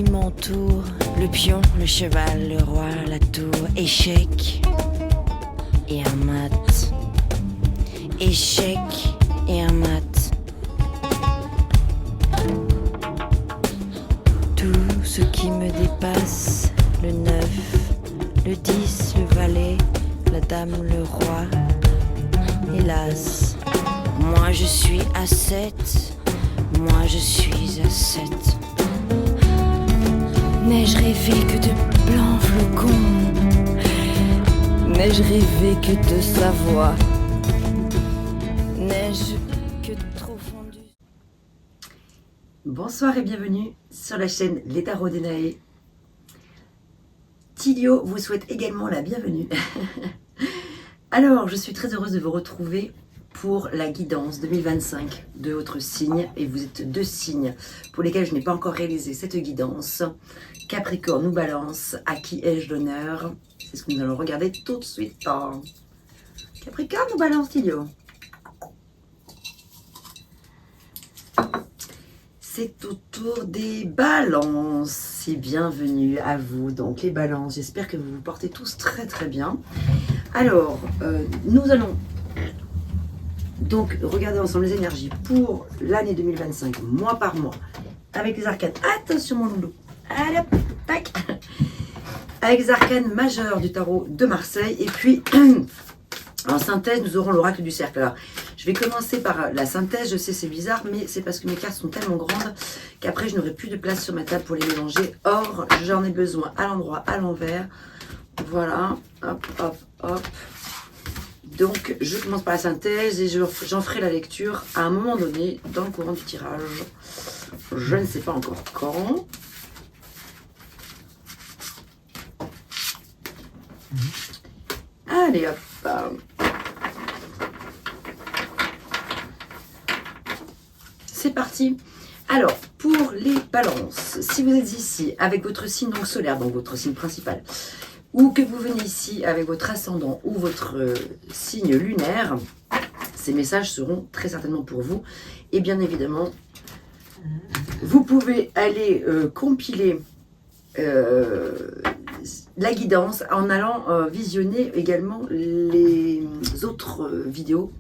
qui m'entoure, le pion, le cheval, le roi, la tour, échec et un mat. Échec et un mat. Tout ce qui me dépasse, le 9, le 10, le valet, la dame, le roi. Hélas, moi je suis à 7, moi je suis à 7. N'ai-je rêvé que de blancs flocons? N'ai-je rêvé que de sa voix? N'ai-je que trop fondu? Bonsoir et bienvenue sur la chaîne Les Tarots d'Enae. Tilio vous souhaite également la bienvenue. Alors, je suis très heureuse de vous retrouver pour la guidance 2025 de votre signe. Et vous êtes deux signes pour lesquels je n'ai pas encore réalisé cette guidance. Capricorne ou Balance, à qui ai-je l'honneur? C'est ce que nous allons regarder tout de suite. Capricorne ou Balance, Tilio? C'est au tour des balances et bienvenue à vous. Donc les balances, j'espère que vous vous portez tous très très bien. Alors, nous allons donc regarder ensemble les énergies pour l'année 2025, mois par mois, avec les arcanes. Attention mon loulou. Allez, hop, tac. Avec les arcanes majeurs du tarot de Marseille. Et puis, en synthèse, nous aurons l'oracle du cercle. Alors, je vais commencer par la synthèse. Je sais, c'est bizarre, mais c'est parce que mes cartes sont tellement grandes qu'après, je n'aurai plus de place sur ma table pour les mélanger. Or, j'en ai besoin à l'endroit, à l'envers. Voilà. Hop, hop, hop. Donc, je commence par la synthèse et j'en ferai la lecture à un moment donné dans le courant du tirage. Je ne sais pas encore quand. Allez, hop. C'est parti. Alors, pour les balances, si vous êtes ici avec votre signe donc solaire, donc votre signe principal, ou que vous venez ici avec votre ascendant ou votre signe lunaire, ces messages seront très certainement pour vous. Et bien évidemment, vous pouvez aller compiler la guidance en allant visionner également les autres vidéos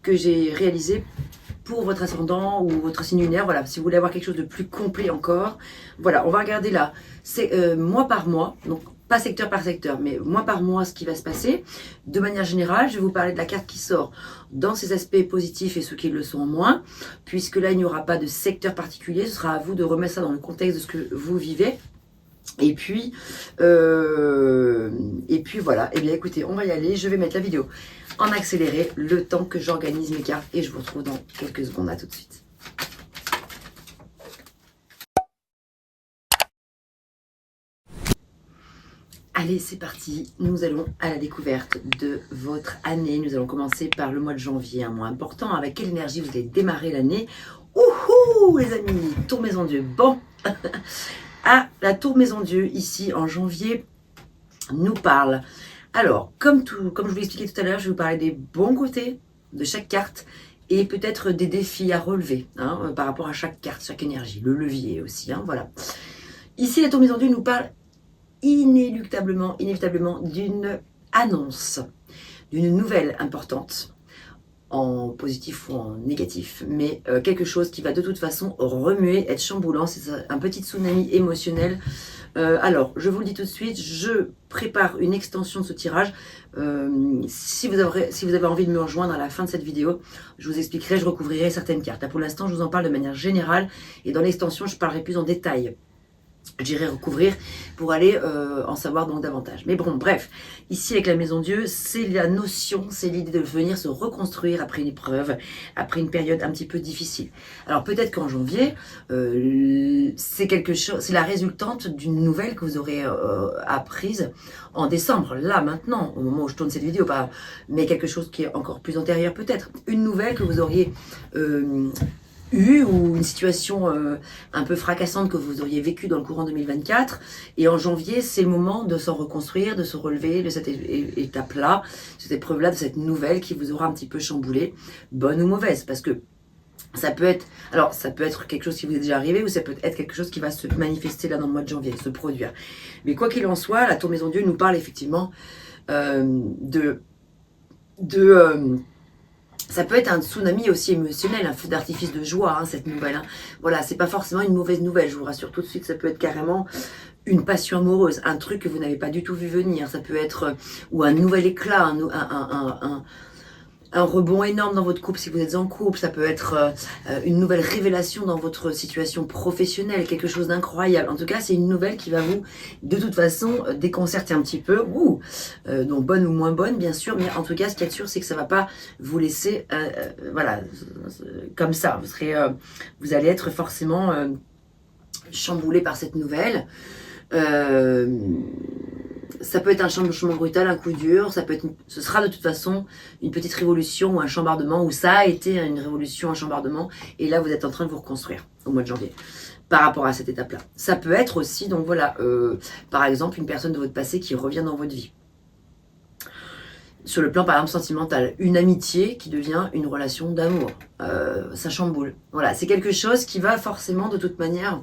que j'ai réalisées pour votre ascendant ou votre signe lunaire. Voilà, si vous voulez avoir quelque chose de plus complet encore. Voilà, on va regarder là. C'est mois par mois, donc pas secteur par secteur, mais mois par mois ce qui va se passer. De manière générale, je vais vous parler de la carte qui sort dans ses aspects positifs et ceux qui le sont moins, puisque là il n'y aura pas de secteur particulier. Ce sera à vous de remettre ça dans le contexte de ce que vous vivez. Et puis voilà, et bien écoutez, on va y aller, je vais mettre la vidéo en accéléré le temps que j'organise mes cartes et je vous retrouve dans quelques secondes, à tout de suite. Allez, c'est parti, nous allons à la découverte de votre année. Nous allons commencer par le mois de janvier, un mois important. Avec quelle énergie vous allez démarrer l'année? Ouhou les amis, tour maison Dieu, bon. Ah, la tour maison Dieu, ici en janvier, nous parle. Alors, comme je vous l'ai expliqué tout à l'heure, je vais vous parler des bons côtés de chaque carte et peut-être des défis à relever par rapport à chaque carte, chaque énergie, le levier aussi, voilà. Ici, la tour maison Dieu nous parle inéluctablement d'une annonce, d'une nouvelle importante, en positif ou en négatif, mais quelque chose qui va de toute façon remuer, être chamboulant, c'est un petit tsunami émotionnel. Alors, je vous le dis tout de suite, je prépare une extension de ce tirage. Si vous avez envie de me rejoindre à la fin de cette vidéo, je vous expliquerai, je recouvrirai certaines cartes. Là, pour l'instant, je vous en parle de manière générale, et dans l'extension, je parlerai plus en détail. J'irai recouvrir pour aller en savoir donc davantage. Mais bon, bref, ici avec la Maison Dieu, c'est la notion, c'est l'idée de venir se reconstruire après une épreuve, après une période un petit peu difficile. Alors peut-être qu'en janvier, c'est quelque chose, c'est la résultante d'une nouvelle que vous aurez apprise en décembre, là maintenant, au moment où je tourne cette vidéo, pas, mais quelque chose qui est encore plus antérieur peut-être. Une nouvelle que vous auriez ou une situation un peu fracassante que vous auriez vécue dans le courant 2024. Et en janvier, c'est le moment de s'en reconstruire, de se relever de cette étape-là, de cette épreuve-là, de cette nouvelle qui vous aura un petit peu chamboulé, bonne ou mauvaise. Parce que Ça peut être, alors ça peut être quelque chose qui vous est déjà arrivé ou ça peut être quelque chose qui va se manifester là dans le mois de janvier, se produire. Mais quoi qu'il en soit, la tour Maison Dieu nous parle effectivement ça peut être un tsunami aussi émotionnel, un feu d'artifice de joie, hein, cette nouvelle. Hein. Voilà, c'est pas forcément une mauvaise nouvelle, je vous rassure tout de suite, ça peut être carrément une passion amoureuse, un truc que vous n'avez pas du tout vu venir, ça peut être, ou un nouvel éclat, un rebond énorme dans votre couple si vous êtes en couple, ça peut être une nouvelle révélation dans votre situation professionnelle, quelque chose d'incroyable. En tout cas, c'est une nouvelle qui va vous, de toute façon, déconcerter un petit peu. Donc bonne ou moins bonne, bien sûr, mais en tout cas, ce qu'il y a de sûr, c'est que ça ne va pas vous laisser, voilà, comme ça. Vous allez être forcément chamboulé par cette nouvelle. Ça peut être un changement brutal, un coup dur, ce sera de toute façon une petite révolution ou un chambardement, ou ça a été une révolution, un chambardement, et là vous êtes en train de vous reconstruire au mois de janvier par rapport à cette étape-là. Ça peut être aussi, donc voilà, par exemple, une personne de votre passé qui revient dans votre vie. Sur le plan, par exemple, sentimental, une amitié qui devient une relation d'amour, ça chamboule. Voilà, c'est quelque chose qui va forcément, de toute manière,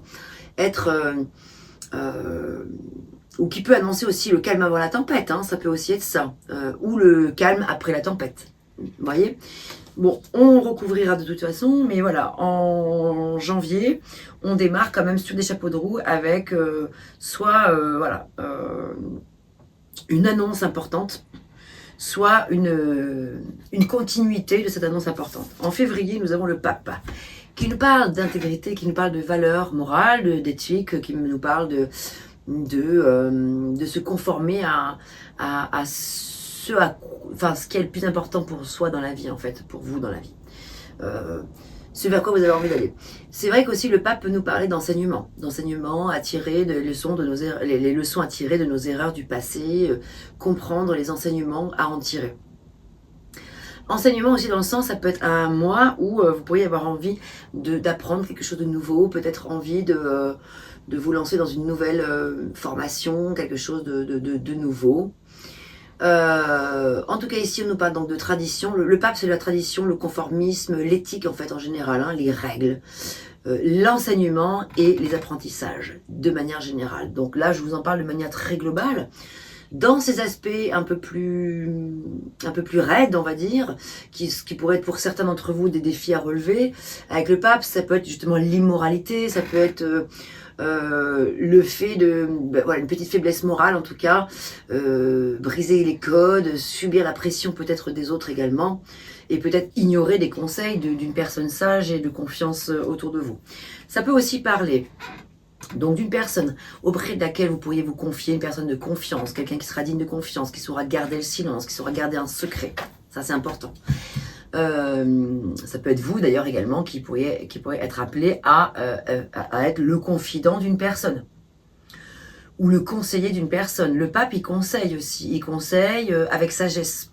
être... ou qui peut annoncer aussi le calme avant la tempête, hein, ça peut aussi être ça, ou le calme après la tempête, vous voyez. Bon, on recouvrira de toute façon, mais voilà, en janvier, on démarre quand même sur des chapeaux de roue avec soit une annonce importante, soit une continuité de cette annonce importante. En février, nous avons le pape, qui nous parle d'intégrité, qui nous parle de valeurs morales, d'éthique, qui nous parle de se conformer à ce qui est le plus important pour soi dans la vie, en fait, pour vous dans la vie. Ce vers quoi vous avez envie d'aller. C'est vrai qu'aussi le pape peut nous parler d'enseignement à tirer des leçons de les leçons à tirer de nos erreurs du passé, comprendre les enseignements à en tirer. Enseignement aussi dans le sens, ça peut être un mois où vous pourriez avoir envie d'apprendre quelque chose de nouveau, peut-être envie de vous lancer dans une nouvelle formation, quelque chose de nouveau. En tout cas ici on nous parle donc de tradition. Le pape c'est la tradition, le conformisme, l'éthique en fait en général, hein, les règles, l'enseignement et les apprentissages de manière générale. Donc là je vous en parle de manière très globale. Dans ces aspects un peu plus raides, on va dire, qui pourraient être pour certains d'entre vous des défis à relever, avec le pape, ça peut être justement l'immoralité, ça peut être le fait une petite faiblesse morale en tout cas, briser les codes, subir la pression peut-être des autres également, et peut-être ignorer des conseils d'une personne sage et de confiance autour de vous. Ça peut aussi parler donc d'une personne auprès de laquelle vous pourriez vous confier, une personne de confiance, quelqu'un qui sera digne de confiance, qui saura garder le silence, qui saura garder un secret. Ça c'est important. Ça peut être vous d'ailleurs également qui pourriez être appelé à être le confident d'une personne ou le conseiller d'une personne. Le pape il conseille aussi, il conseille avec sagesse.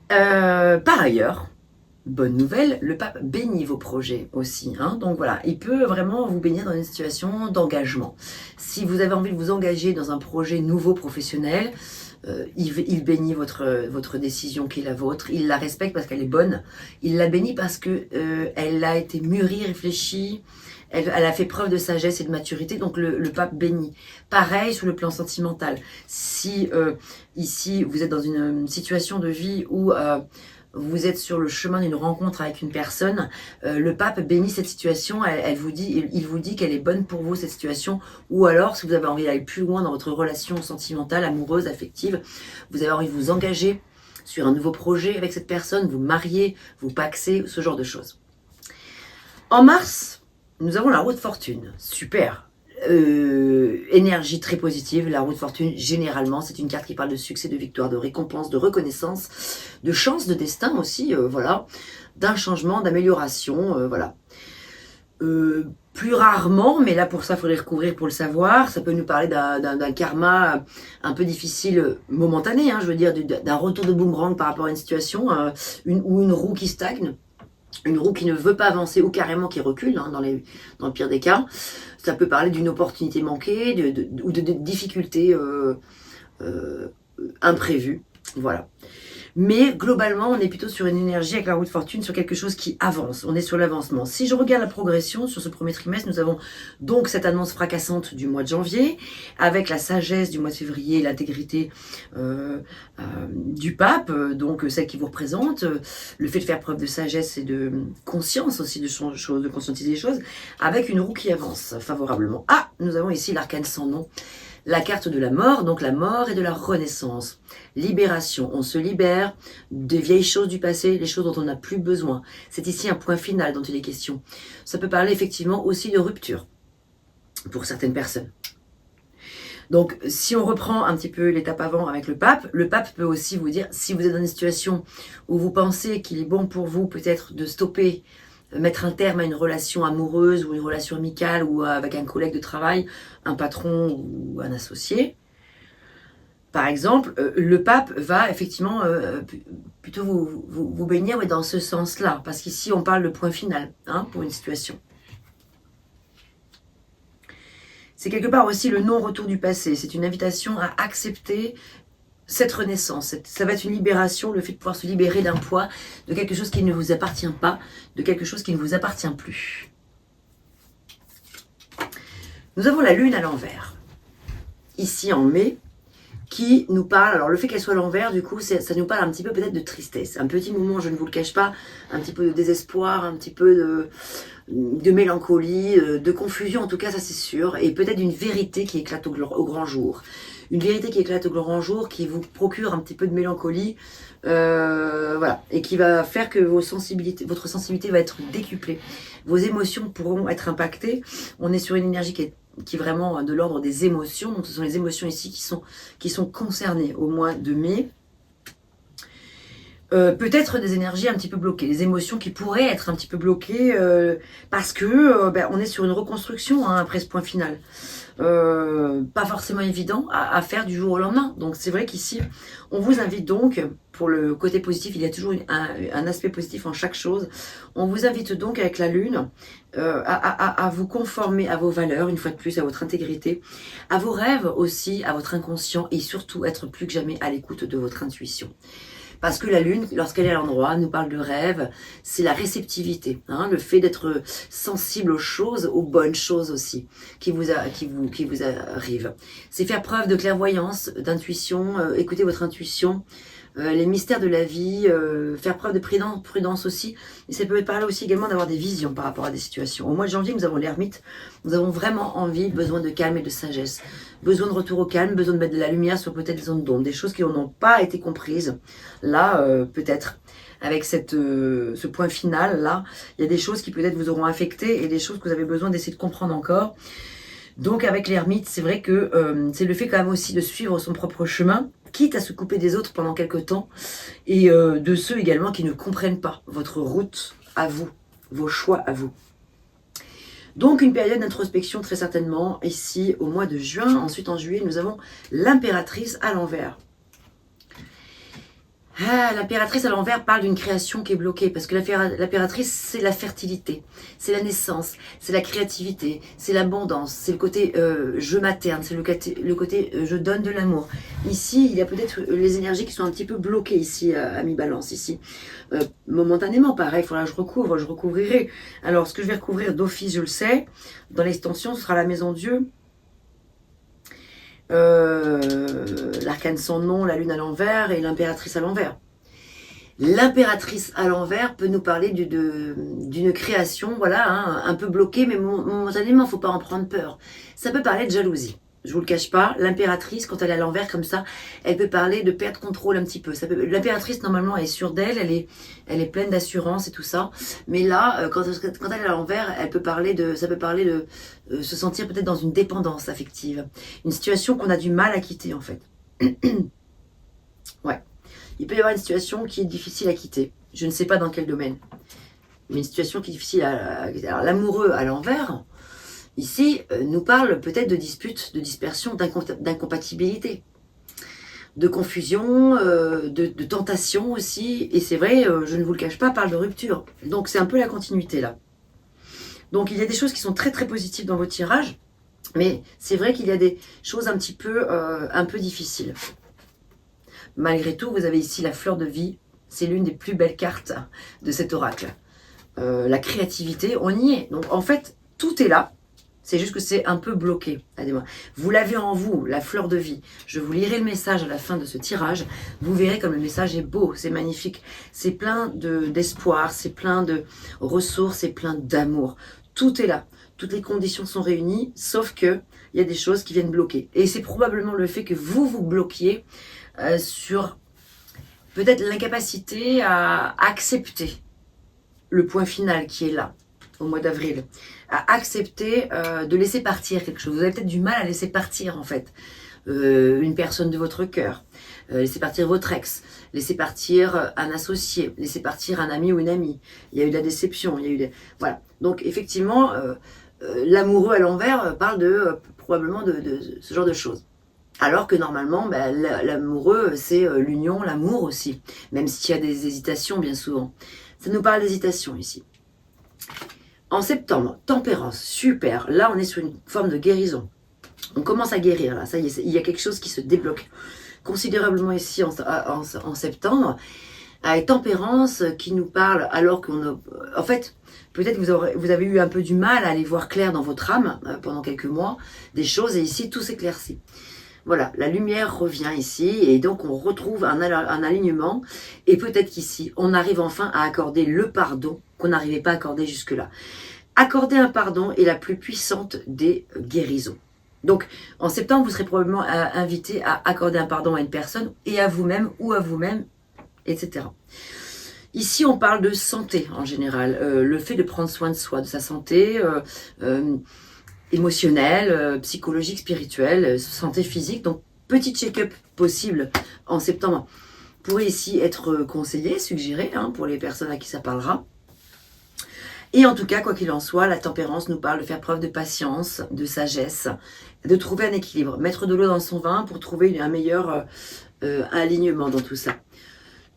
Par ailleurs, bonne nouvelle, le pape bénit vos projets aussi. Hein, donc voilà, il peut vraiment vous bénir dans une situation d'engagement. Si vous avez envie de vous engager dans un projet nouveau professionnel, il bénit votre décision qui est la vôtre. Il la respecte parce qu'elle est bonne. Il la bénit parce que elle a été mûrie, réfléchie. Elle a fait preuve de sagesse et de maturité, donc le pape bénit. Pareil sur le plan sentimental. Si ici vous êtes dans une situation de vie où vous êtes sur le chemin d'une rencontre avec une personne, le pape bénit cette situation, il vous dit qu'elle est bonne pour vous cette situation, ou alors si vous avez envie d'aller plus loin dans votre relation sentimentale, amoureuse, affective, vous avez envie de vous engager sur un nouveau projet avec cette personne, vous marier, vous paxer, ce genre de choses. En mars, nous avons la roue de fortune, super. Énergie très positive, la roue de fortune généralement c'est une carte qui parle de succès, de victoire, de récompense, de reconnaissance, de chance, de destin aussi, voilà, d'un changement, d'amélioration, voilà. Plus rarement, mais là pour ça il faudrait recouvrir pour le savoir, ça peut nous parler d'un karma un peu difficile, momentané, hein, je veux dire, d'un retour de boomerang par rapport à une situation, ou une roue qui stagne. Une roue qui ne veut pas avancer ou carrément qui recule, hein, dans le pire des cas. Ça peut parler d'une opportunité manquée ou de difficultés imprévues. Voilà. Mais globalement, on est plutôt sur une énergie avec la roue de fortune, sur quelque chose qui avance. On est sur l'avancement. Si je regarde la progression sur ce premier trimestre, nous avons donc cette annonce fracassante du mois de janvier, avec la sagesse du mois de février, l'intégrité du pape, donc celle qui vous représente, le fait de faire preuve de sagesse et de conscience aussi, de conscientiser les choses, avec une roue qui avance favorablement. Ah, nous avons ici l'arcane sans nom. La carte de la mort, donc la mort et de la renaissance. Libération, on se libère des vieilles choses du passé, les choses dont on n'a plus besoin. C'est ici un point final dont il est question. Ça peut parler effectivement aussi de rupture pour certaines personnes. Donc, si on reprend un petit peu l'étape avant avec le pape peut aussi vous dire, si vous êtes dans une situation où vous pensez qu'il est bon pour vous peut-être de stopper, mettre un terme à une relation amoureuse ou une relation amicale ou avec un collègue de travail, un patron ou un associé. Par exemple, le pape va effectivement plutôt vous bénir dans ce sens-là, parce qu'ici on parle de point final pour une situation. C'est quelque part aussi le non-retour du passé, c'est une invitation à accepter cette renaissance, ça va être une libération, le fait de pouvoir se libérer d'un poids, de quelque chose qui ne vous appartient pas, de quelque chose qui ne vous appartient plus. Nous avons la lune à l'envers, ici en mai, qui nous parle, alors le fait qu'elle soit à l'envers, du coup, ça nous parle un petit peu peut-être de tristesse, un petit moment, je ne vous le cache pas, un petit peu de désespoir, un petit peu de mélancolie, de confusion, en tout cas, ça c'est sûr, et peut-être d'une vérité qui éclate au grand jour. Une vérité qui éclate au grand jour, qui vous procure un petit peu de mélancolie, voilà, et qui va faire que votre sensibilité va être décuplée. Vos émotions pourront être impactées. On est sur une énergie qui est vraiment de l'ordre des émotions. Donc ce sont les émotions ici qui sont concernées au mois de mai. Peut-être des énergies un petit peu bloquées, des émotions qui pourraient être un petit peu bloquées parce que on est sur une reconstruction après ce point final. Pas forcément évident à faire du jour au lendemain. Donc c'est vrai qu'ici, on vous invite donc, pour le côté positif, il y a toujours un aspect positif en chaque chose. On vous invite donc avec la lune à vous conformer à vos valeurs, une fois de plus, à votre intégrité, à vos rêves aussi, à votre inconscient et surtout être plus que jamais à l'écoute de votre intuition. Parce que la lune, lorsqu'elle est à l'endroit, nous parle de rêve, c'est la réceptivité, le fait d'être sensible aux choses, aux bonnes choses aussi, qui vous arrivent. C'est faire preuve de clairvoyance, d'intuition, écouter votre intuition, les mystères de la vie, faire preuve de prudence aussi. Et ça peut parler aussi également d'avoir des visions par rapport à des situations. Au mois de janvier, nous avons l'ermite, nous avons vraiment besoin de calme et de sagesse, besoin de retour au calme, besoin de mettre de la lumière sur peut-être des zones d'ombre, des choses qui n'ont pas été comprises. Là, peut-être, avec ce point final, là, il y a des choses qui peut-être vous auront affecté et des choses que vous avez besoin d'essayer de comprendre encore. Donc avec l'ermite, c'est vrai que c'est le fait quand même aussi de suivre son propre chemin, quitte à se couper des autres pendant quelques temps, et de ceux également qui ne comprennent pas votre route à vous, vos choix à vous. Donc une période d'introspection très certainement, ici au mois de juin. Ensuite en juillet, nous avons l'impératrice à l'envers. L'impératrice à l'envers parle d'une création qui est bloquée, parce que l'impératrice, c'est la fertilité, c'est la naissance, c'est la créativité, c'est l'abondance, c'est le côté je materne, c'est le côté je donne de l'amour. Ici, il y a peut-être les énergies qui sont un petit peu bloquées ici, à mi-balance, ici. Momentanément, pareil, il faudra que je recouvrirai. Alors, ce que je vais recouvrir d'office, je le sais, dans l'extension, ce sera la maison Dieu. L'arcane sans nom, la lune à l'envers et l'impératrice à l'envers. L'impératrice à l'envers peut nous parler d'une création, voilà, un peu bloquée, mais momentanément, il ne faut pas en prendre peur. Ça peut parler de jalousie. Je vous le cache pas, l'impératrice, quand elle est à l'envers comme ça, elle peut parler de perdre contrôle un petit peu. L'impératrice, normalement, elle est sûre d'elle, elle est pleine d'assurance et tout ça. Mais là, quand elle est à l'envers, ça peut parler de se sentir peut-être dans une dépendance affective. Une situation qu'on a du mal à quitter, en fait. Ouais. Il peut y avoir une situation qui est difficile à quitter. Je ne sais pas dans quel domaine. Mais une situation qui est difficile alors, l'amoureux à l'envers, ici, nous parle peut-être de disputes, de dispersion, d'incompatibilité, de confusion, de tentation aussi. Et c'est vrai, je ne vous le cache pas, parle de rupture. Donc c'est un peu la continuité là. Donc il y a des choses qui sont très très positives dans vos tirages, mais c'est vrai qu'il y a des choses un peu difficiles. malgré tout, vous avez ici la fleur de vie. C'est l'une des plus belles cartes de cet oracle. La créativité, on y est. Donc en fait, tout est là. C'est juste que c'est un peu bloqué. Vous l'avez en vous, la fleur de vie. Je vous lirai le message à la fin de ce tirage. Vous verrez comme le message est beau, c'est magnifique. C'est plein d'espoir, c'est plein de ressources, c'est plein d'amour. Tout est là. Toutes les conditions sont réunies, sauf qu'il y a des choses qui viennent bloquer. Et c'est probablement le fait que vous vous bloquiez sur peut-être l'incapacité à accepter le point final qui est là, au mois d'avril. À accepter de laisser partir quelque chose. Vous avez peut-être du mal à laisser partir en fait une personne de votre cœur, laisser partir votre ex, laisser partir un associé, laisser partir un ami ou une amie. Il y a eu de la déception, il y a eu des... Voilà. Donc effectivement, l'amoureux à l'envers parle probablement de ce genre de choses. Alors que normalement, l'amoureux, c'est l'union, l'amour aussi, même s'il y a des hésitations bien souvent. Ça nous parle d'hésitation ici. En septembre, tempérance, super. Là, on est sur une forme de guérison. On commence à guérir, là. Ça y est, il y a quelque chose qui se débloque considérablement ici en septembre. Avec tempérance qui nous parle alors qu'on a... En fait, peut-être que vous avez eu un peu du mal à aller voir clair dans votre âme pendant quelques mois, des choses, et ici, tout s'éclaircit. Voilà, la lumière revient ici, et donc on retrouve un alignement, et peut-être qu'ici, on arrive enfin à accorder le pardon qu'on n'arrivait pas à accorder jusque-là. Accorder un pardon est la plus puissante des guérisons. Donc, en septembre, vous serez probablement invité à accorder un pardon à une personne, et à vous-même, ou à vous-même, etc. Ici, on parle de santé en général, le fait de prendre soin de soi, de sa santé émotionnelle, psychologique, spirituelle, santé physique. Donc, petit check-up possible en septembre pourrait ici être conseillé, suggéré pour les personnes à qui ça parlera. Et en tout cas, quoi qu'il en soit, la tempérance nous parle de faire preuve de patience, de sagesse, de trouver un équilibre, mettre de l'eau dans son vin pour trouver un meilleur alignement dans tout ça.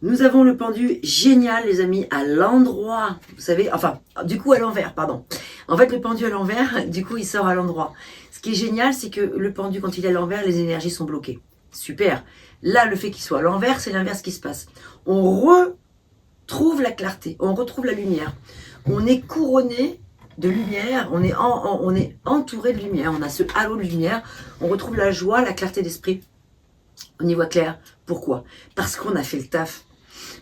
Nous avons le pendu génial, les amis, à l'endroit, vous savez, enfin, du coup à l'envers, pardon. En fait, le pendu à l'envers, du coup, il sort à l'endroit. Ce qui est génial, c'est que le pendu, quand il est à l'envers, les énergies sont bloquées. Super. Là, le fait qu'il soit à l'envers, c'est l'inverse qui se passe. On retrouve la clarté, on retrouve la lumière. On est couronné de lumière, on est entouré de lumière, on a ce halo de lumière, on retrouve la joie, la clarté d'esprit. On y voit clair. Pourquoi? Parce qu'on a fait le taf.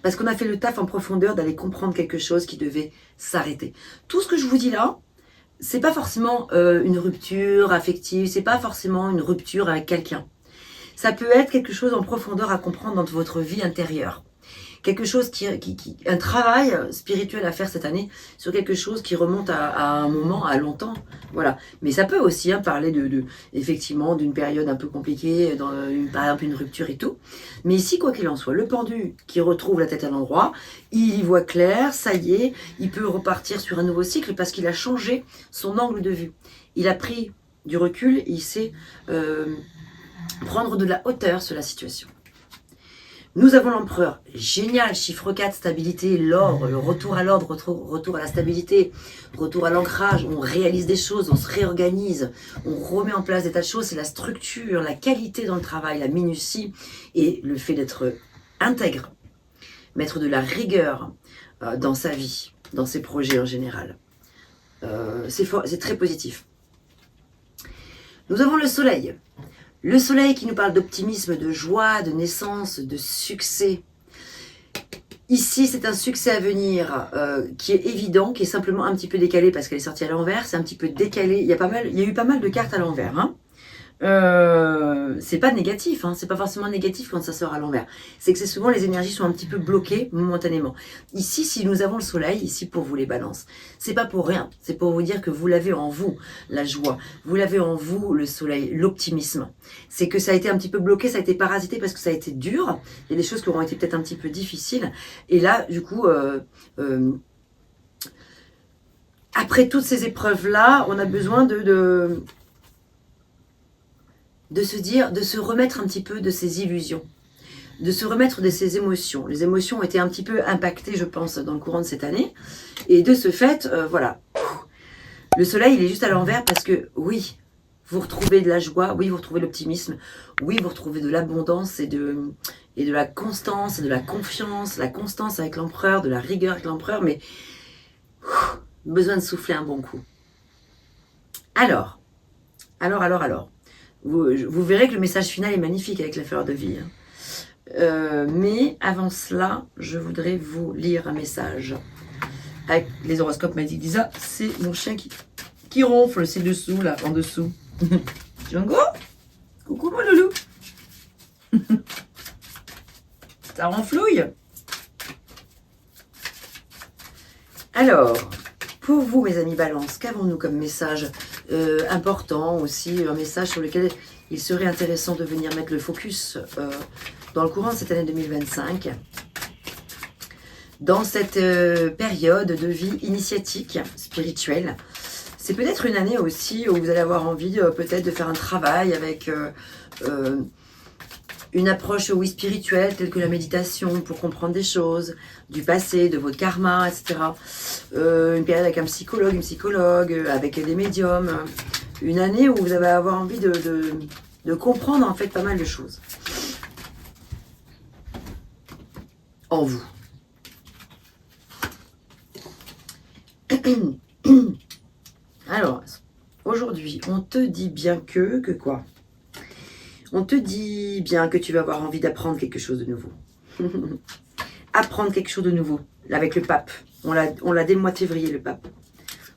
Parce qu'on a fait le taf en profondeur d'aller comprendre quelque chose qui devait s'arrêter. Tout ce que je vous dis là, c'est pas forcément une rupture affective, c'est pas forcément une rupture avec quelqu'un. Ça peut être quelque chose en profondeur à comprendre dans votre vie intérieure. Quelque chose un travail spirituel à faire cette année sur quelque chose qui remonte à un moment, à longtemps. Voilà. Mais ça peut aussi parler effectivement d'une période un peu compliquée, par exemple une rupture et tout. Mais ici, quoi qu'il en soit, le pendu qui retrouve la tête à l'endroit, il y voit clair, ça y est, il peut repartir sur un nouveau cycle parce qu'il a changé son angle de vue. Il a pris du recul, il sait prendre de la hauteur sur la situation. Nous avons l'empereur, génial, chiffre 4, stabilité, l'ordre, le retour à l'ordre, retour à la stabilité, retour à l'ancrage, on réalise des choses, on se réorganise, on remet en place des tas de choses, c'est la structure, la qualité dans le travail, la minutie et le fait d'être intègre, mettre de la rigueur dans sa vie, dans ses projets en général. C'est très positif. Nous avons le soleil. Le soleil qui nous parle d'optimisme, de joie, de naissance, de succès. Ici, c'est un succès à venir qui est évident, qui est simplement un petit peu décalé parce qu'elle est sortie à l'envers. C'est un petit peu décalé. Il y a eu pas mal de cartes à l'envers. C'est pas négatif, c'est pas forcément négatif quand ça sort à l'envers. C'est que c'est souvent les énergies sont un petit peu bloquées momentanément. Ici, si nous avons le soleil, ici pour vous les balances, c'est pas pour rien. C'est pour vous dire que vous l'avez en vous, la joie. Vous l'avez en vous, le soleil, l'optimisme. C'est que ça a été un petit peu bloqué, ça a été parasité parce que ça a été dur. Il y a des choses qui auront été peut-être un petit peu difficiles. Et là, du coup, après toutes ces épreuves-là, on a besoin de se dire, de se remettre un petit peu de ses illusions, de se remettre de ses émotions. Les émotions ont été un petit peu impactées, je pense, dans le courant de cette année. Et de ce fait, voilà. Le soleil, il est juste à l'envers parce que, oui, vous retrouvez de la joie, oui, vous retrouvez l'optimisme, oui, vous retrouvez de l'abondance et et de la constance et de la confiance, la constance avec l'empereur, de la rigueur avec l'empereur, mais besoin de souffler un bon coup. Alors, vous verrez que le message final est magnifique avec la fleur de vie. Mais avant cela, je voudrais vous lire un message avec les horoscopes magiques d'Isa. C'est mon chien qui ronfle, c'est dessous, là, en dessous. Django, coucou mon loulou. Ça ronflouille. Alors, pour vous, mes amis Balance, qu'avons-nous comme message important aussi, un message sur lequel il serait intéressant de venir mettre le focus dans le courant de cette année 2025, dans cette période de vie initiatique, spirituelle. C'est peut-être une année aussi où vous allez avoir envie peut-être de faire un travail avec une approche, oui, spirituelle, telle que la méditation pour comprendre des choses, du passé, de votre karma, etc. Une période avec un psychologue, une psychologue, avec des médiums. Une année où vous allez avoir envie de comprendre en fait pas mal de choses. En vous. Alors, aujourd'hui, on te dit bien que quoi? On te dit bien que tu vas avoir envie d'apprendre quelque chose de nouveau. Apprendre quelque chose de nouveau. Avec le pape. On l'a dès le mois de février, le pape.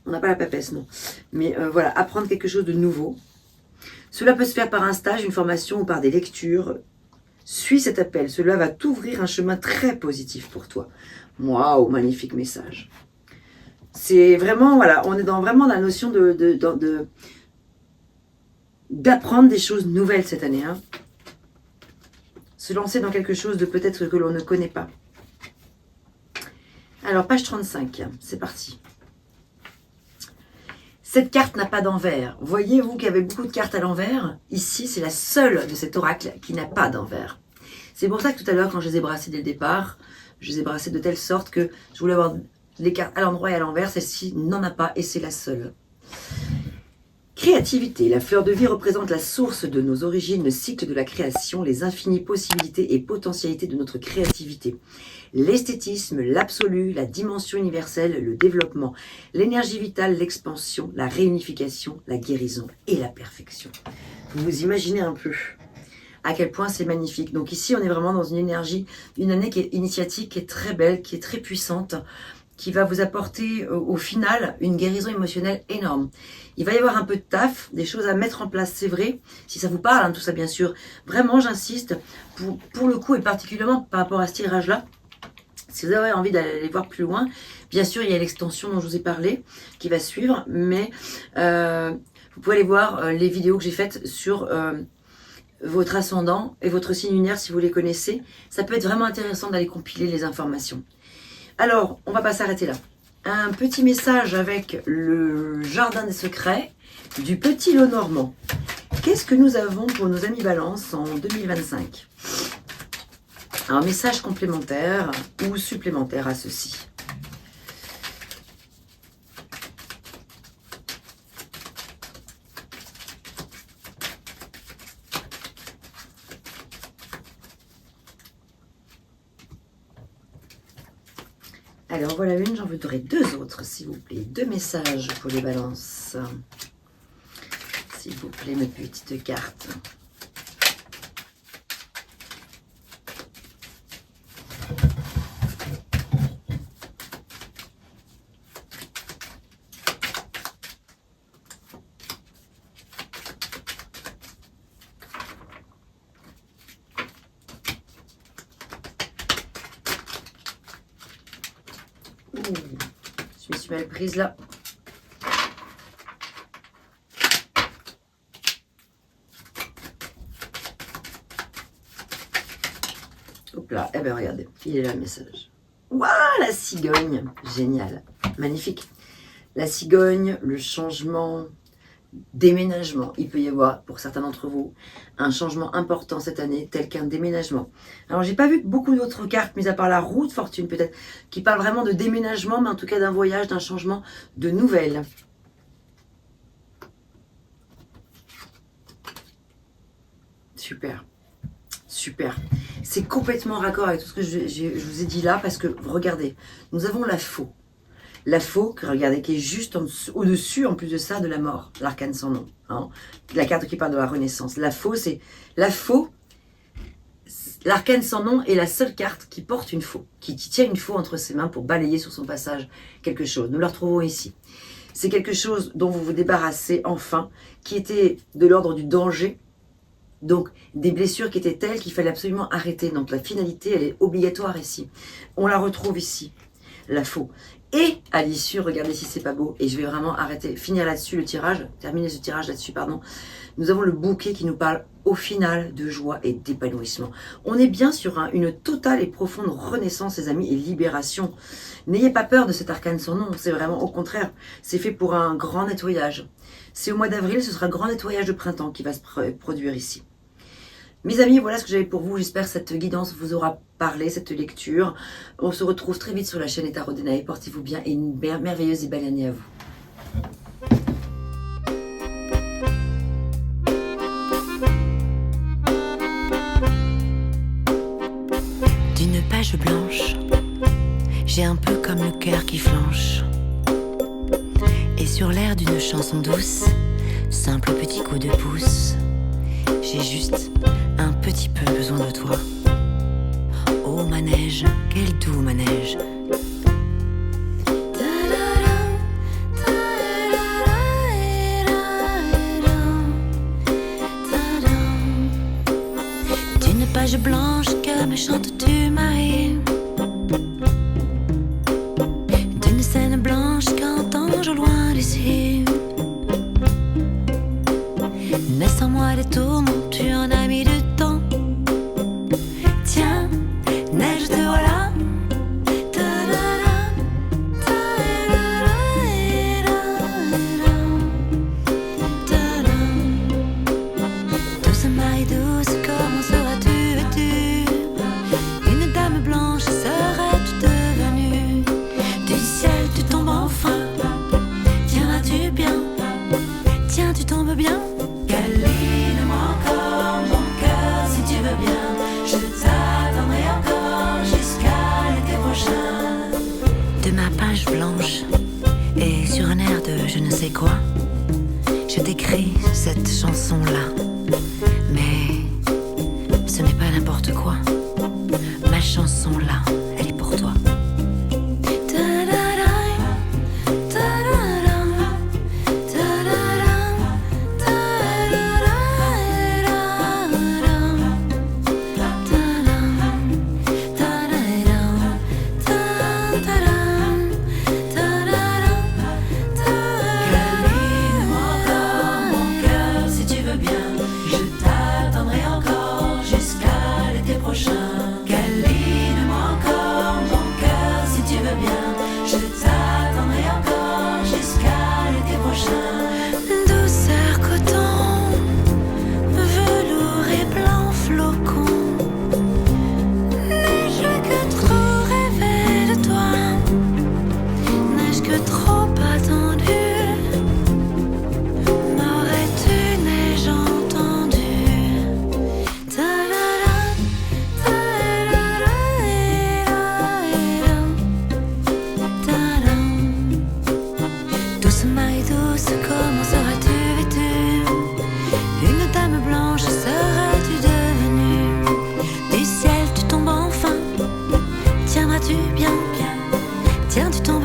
On n'a pas la papesse, non. Mais voilà, apprendre quelque chose de nouveau. Cela peut se faire par un stage, une formation ou par des lectures. Suis cet appel. Cela va t'ouvrir un chemin très positif pour toi. Waouh, magnifique message. C'est vraiment, voilà, on est vraiment dans la notion d'apprendre des choses nouvelles cette année. Hein. Se lancer dans quelque chose de peut-être que l'on ne connaît pas. Alors, page 35, c'est parti. Cette carte n'a pas d'envers. Voyez-vous qu'il y avait beaucoup de cartes à l'envers? Ici, c'est la seule de cet oracle qui n'a pas d'envers. C'est pour ça que tout à l'heure, quand je les ai brassées dès le départ, je les ai brassées de telle sorte que je voulais avoir les cartes à l'endroit et à l'envers. Celle-ci n'en a pas et c'est la seule. Créativité. La fleur de vie représente la source de nos origines, le cycle de la création, les infinies possibilités et potentialités de notre créativité. L'esthétisme, l'absolu, la dimension universelle, le développement, l'énergie vitale, l'expansion, la réunification, la guérison et la perfection. Vous imaginez un peu à quel point c'est magnifique. Donc ici, on est vraiment dans une énergie, une année qui est initiatique, qui est très belle, qui est très puissante, qui va vous apporter au final une guérison émotionnelle énorme. Il va y avoir un peu de taf, des choses à mettre en place, c'est vrai, si ça vous parle, hein, tout ça bien sûr. Vraiment, j'insiste, pour le coup et particulièrement par rapport à ce tirage-là, si vous avez envie d'aller voir plus loin, bien sûr, il y a l'extension dont je vous ai parlé qui va suivre, mais vous pouvez aller voir les vidéos que j'ai faites sur votre ascendant et votre signe lunaire si vous les connaissez. Ça peut être vraiment intéressant d'aller compiler les informations. Alors, on ne va pas s'arrêter là. Un petit message avec le jardin des secrets du petit lot normand. Qu'est-ce que nous avons pour nos amis Balance en 2025? Un message complémentaire ou supplémentaire à ceci. Alors voilà une, j'en voudrais deux autres, s'il vous plaît. Deux messages pour les balances. S'il vous plaît, mes petites cartes. Je me suis mal prise là. Hop là, eh bien regardez, il est là le message. Waouh, la cigogne, génial, magnifique. La cigogne, le changement, déménagement. Il peut y avoir, pour certains d'entre vous, un changement important cette année, tel qu'un déménagement. Alors, j'ai pas vu beaucoup d'autres cartes, mis à part la roue de fortune peut-être, qui parle vraiment de déménagement, mais en tout cas d'un voyage, d'un changement, de nouvelles. Super, super. C'est complètement raccord avec tout ce que je vous ai dit là, parce que, regardez, nous avons la faux. La faux, regardez, qui est juste au-dessus, en plus de ça, de la mort, l'arcane sans nom. Hein, la carte qui parle de la renaissance. La faux, c'est... La faux, l'arcane sans nom est la seule carte qui porte une faux, qui tient une faux entre ses mains pour balayer sur son passage quelque chose. Nous la retrouvons ici. C'est quelque chose dont vous vous débarrassez enfin, qui était de l'ordre du danger, donc des blessures qui étaient telles qu'il fallait absolument arrêter. Donc la finalité, elle est obligatoire ici. On la retrouve ici, la faux. Et à l'issue, regardez si c'est pas beau, et je vais vraiment arrêter, finir là-dessus le tirage, terminer ce tirage là-dessus, pardon. Nous avons le bouquet qui nous parle au final de joie et d'épanouissement. On est bien sur une totale et profonde renaissance, les amis, et libération. N'ayez pas peur de cet arcane sans nom, c'est vraiment au contraire, c'est fait pour un grand nettoyage. C'est au mois d'avril, ce sera un grand nettoyage de printemps qui va se produire ici. Mes amis, voilà ce que j'avais pour vous. J'espère que cette guidance vous aura parlé, cette lecture. On se retrouve très vite sur la chaîne Tarot Danae. Portez-vous bien et une merveilleuse et belle année à vous. D'une page blanche, j'ai un peu comme le cœur qui flanche. Et sur l'air d'une chanson douce, simple petit coup de pouce, j'ai juste un petit peu besoin de toi. Oh manège, quel doux manège. D'une page blanche que me chantes-tu Marie, d'une scène blanche qu'entends-je au loin d'ici. Naissent en moi des tourments, tu en as mis du temps. Tiens, neige te voilà. Douce maille douce, comment seras-tu vêtue? Une dame blanche serais-tu devenue? Du ciel tu tombes enfin. Tiendras-tu bien? Tiens, tu tombes bien? Câline-moi encore mon cœur si tu veux bien. Je t'attendrai encore jusqu'à l'été prochain. De ma page blanche et sur un air de je ne sais quoi, je t'écris cette chanson-là. Mais ce n'est pas n'importe quoi. Ma chanson-là, elle est pour toi. Douceur coton, velours et blanc flocon, n'ai-je que trop rêvé de toi? N'ai-je que trop attendu? M'aurais-tu, n'ai-je entendu? Douce maille douce, comment seras-tu vêtue? Une dame blanche seras-tu devenue? Du ciel tu tombes enfin. Tiendras-tu bien? Tiens, tu tombes